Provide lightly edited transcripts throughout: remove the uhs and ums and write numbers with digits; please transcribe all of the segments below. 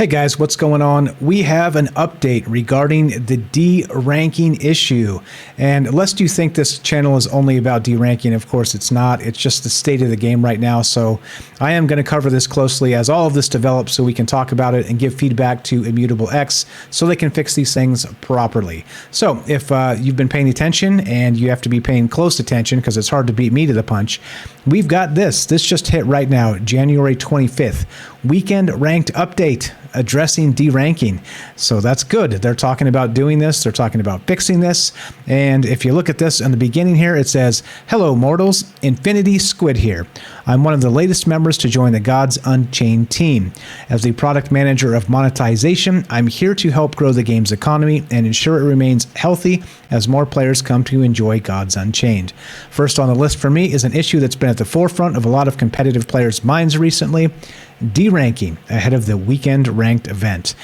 Hey guys, what's going on? We have an update regarding the D-ranking issue. And lest you think this channel is only about D-ranking, of course it's not. It's just the state of the game right now. So I am going to cover this closely as all of this develops so we can talk about it and give feedback to Immutable X so they can fix these things properly. So if you've been paying attention, and you have to be paying close attention because it's hard to beat me to the punch, we've got this. This just hit right now, January 25th. Weekend ranked update addressing D-ranking. So that's good. They're talking about doing this. They're talking about fixing this. And if you look at this in the beginning here, it says, "Hello mortals, Infinity Squid here. I'm one of the latest members to join the Gods Unchained team. As the product manager of monetization, I'm here to help grow the game's economy and ensure it remains healthy as more players come to enjoy Gods Unchained. First on the list for me is an issue that's been at the forefront of a lot of competitive players' minds recently: D-ranking ahead of the weekend ranked event."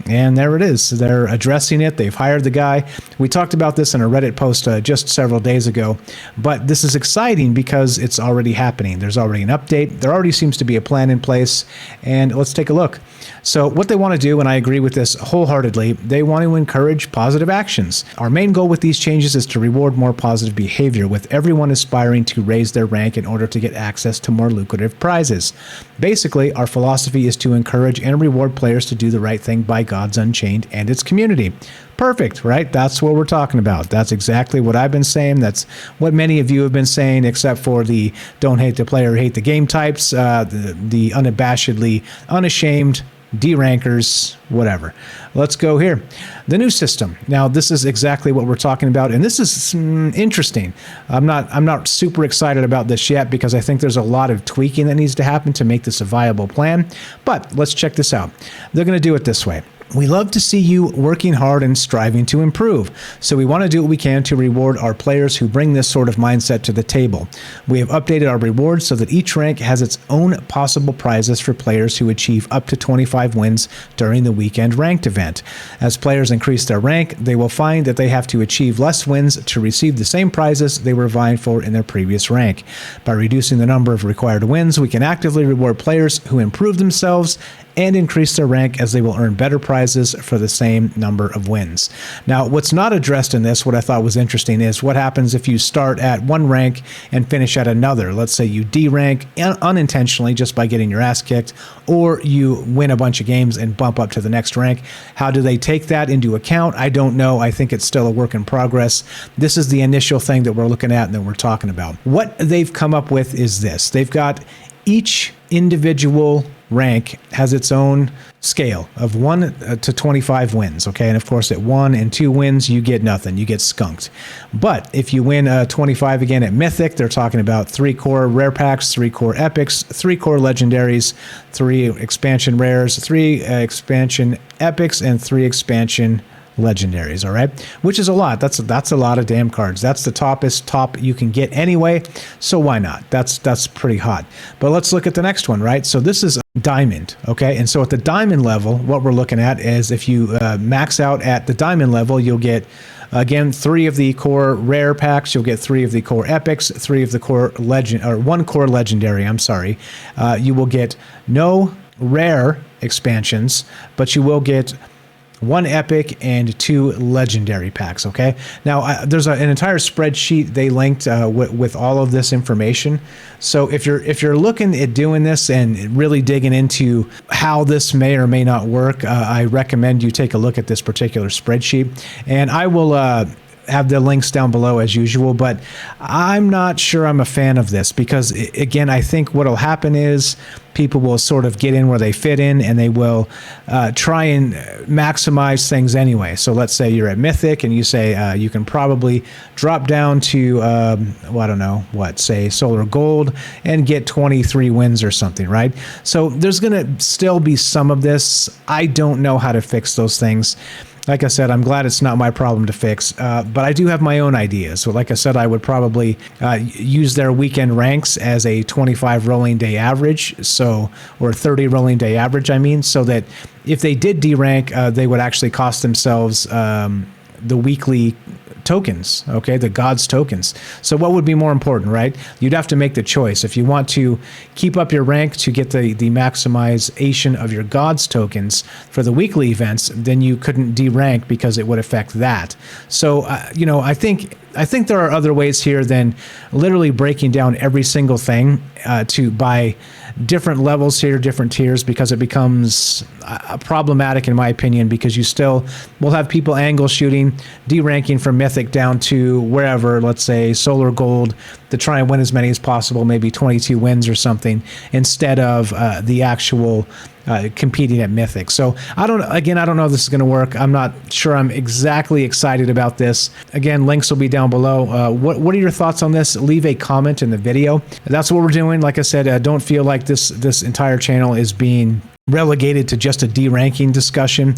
And there it is. They're addressing it. They've hired the guy. We talked about this in a Reddit post just several days ago, but this is exciting because it's already happening. There's already an update. There already seems to be a plan in place, and let's take a look. So what they want to do, and I agree with this wholeheartedly, they want to encourage positive actions. Our main goal with these changes is to reward more positive behavior, with everyone aspiring to raise their rank in order to get access to more lucrative prizes. Basically, our philosophy is to encourage and reward players to do the right thing by Gods Unchained and its community. Perfect, right? That's what we're talking about. That's exactly what I've been saying. That's what many of you have been saying, except for the don't hate the player, hate the game types, the unabashedly unashamed D-rankers, whatever. Let's go here. The new system. Now, this is exactly what we're talking about, and this is interesting. I'm not super excited about this yet because I think there's a lot of tweaking that needs to happen to make this a viable plan. But let's check this out. They're going to do it this way. We love to see you working hard and striving to improve, so we want to do what we can to reward our players who bring this sort of mindset to the table. We have updated our rewards so that each rank has its own possible prizes for players who achieve up to 25 wins during the weekend ranked event. As players increase their rank, they will find that they have to achieve less wins to receive the same prizes they were vying for in their previous rank. By reducing the number of required wins, we can actively reward players who improve themselves and increase their rank, as they will earn better prizes for the same number of wins. Now, what's not addressed in this, what I thought was interesting, is what happens if you start at one rank and finish at another. Let's say you D-rank unintentionally just by getting your ass kicked, or you win a bunch of games and bump up to the next rank. How do they take that into account? I don't know. I think it's still a work in progress. This is the initial thing that we're looking at and that we're talking about. What they've come up with is this. They've got each individual rank has its own scale of 1 to 25 wins, okay? And of course, at 1 and 2 wins, you get nothing. You get skunked. But if you win 25 again at Mythic, they're talking about 3 core rare packs, 3 core epics, 3 core legendaries, 3 expansion rares, 3 expansion epics, and 3 expansion legendaries, all right? Which is a lot. That's a lot of damn cards. That's the top you can get anyway, so why not? That's pretty hot. But let's look at the next one, right? So this is Diamond, okay? And so at the Diamond level, what we're looking at is if you max out at the Diamond level, you'll get, again, 3 of the core rare packs, you'll get 3 of the core epics, 3 of the core legend, or 1 core legendary, I'm sorry. You will get no rare expansions, but you will get 1 epic and 2 legendary packs, okay? Now, there's an entire spreadsheet they linked with all of this information. So if you're looking at doing this and really digging into how this may or may not work, I recommend you take a look at this particular spreadsheet. And I will have the links down below as usual, but I'm not sure I'm a fan of this because, again, I think what'll happen is people will sort of get in where they fit in, and they will try and maximize things anyway. So let's say you're at Mythic and you say you can probably drop down to, well, I don't know, what, say Solar Gold and get 23 wins or something, right? So there's going to still be some of this. I don't know how to fix those things. Like I said, I'm glad it's not my problem to fix, but I do have my own ideas. So like I said, I would probably use their weekend ranks as a 25 rolling day average, so, or 30 rolling day average, I mean, so that if they did D-rank, they would actually cost themselves the weekly tokens, okay, the gods tokens. So what would be more important, right? You'd have to make the choice. If you want to keep up your rank to get the maximization of your gods tokens for the weekly events, then you couldn't de-rank because it would affect that. So, you know, I think there are other ways here than literally breaking down every single thing to by different levels here, different tiers, because it becomes problematic in my opinion, because you still will have people angle shooting, de-ranking from mythic down to wherever, let's say solar gold, to try and win as many as possible, maybe 22 wins or something, instead of the actual competing at mythic. So I don't know if this is going to work. I'm not sure I'm exactly excited about this. Again, links will be down below. What are your thoughts on this? Leave a comment in the video. That's what we're doing. Like I said, don't feel like this entire channel is being relegated to just a de-ranking discussion.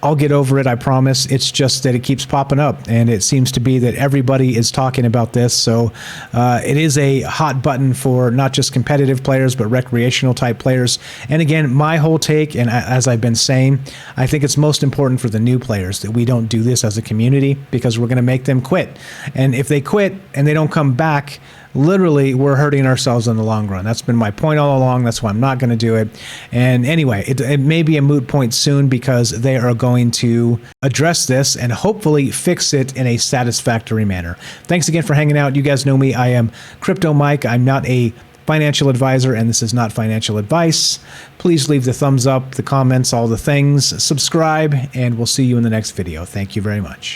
I'll get over it, I promise. It's just that it keeps popping up, and it seems to be that everybody is talking about this. So it is a hot button for not just competitive players, but recreational type players. And again, my whole take, and as I've been saying, I think it's most important for the new players that we don't do this as a community, because we're going to make them quit. And if they quit and they don't come back, literally we're hurting ourselves in the long run. That's been my point all along. That's why I'm not going to do it. And anyway, it may be a moot point soon, because they are going to address this and hopefully fix it in a satisfactory manner. Thanks again for hanging out. You guys know me. I am Crypto Mike. I'm not a financial advisor, and this is not financial advice. Please leave the thumbs up, the comments, all the things. Subscribe, and we'll see you in the next video. Thank you very much.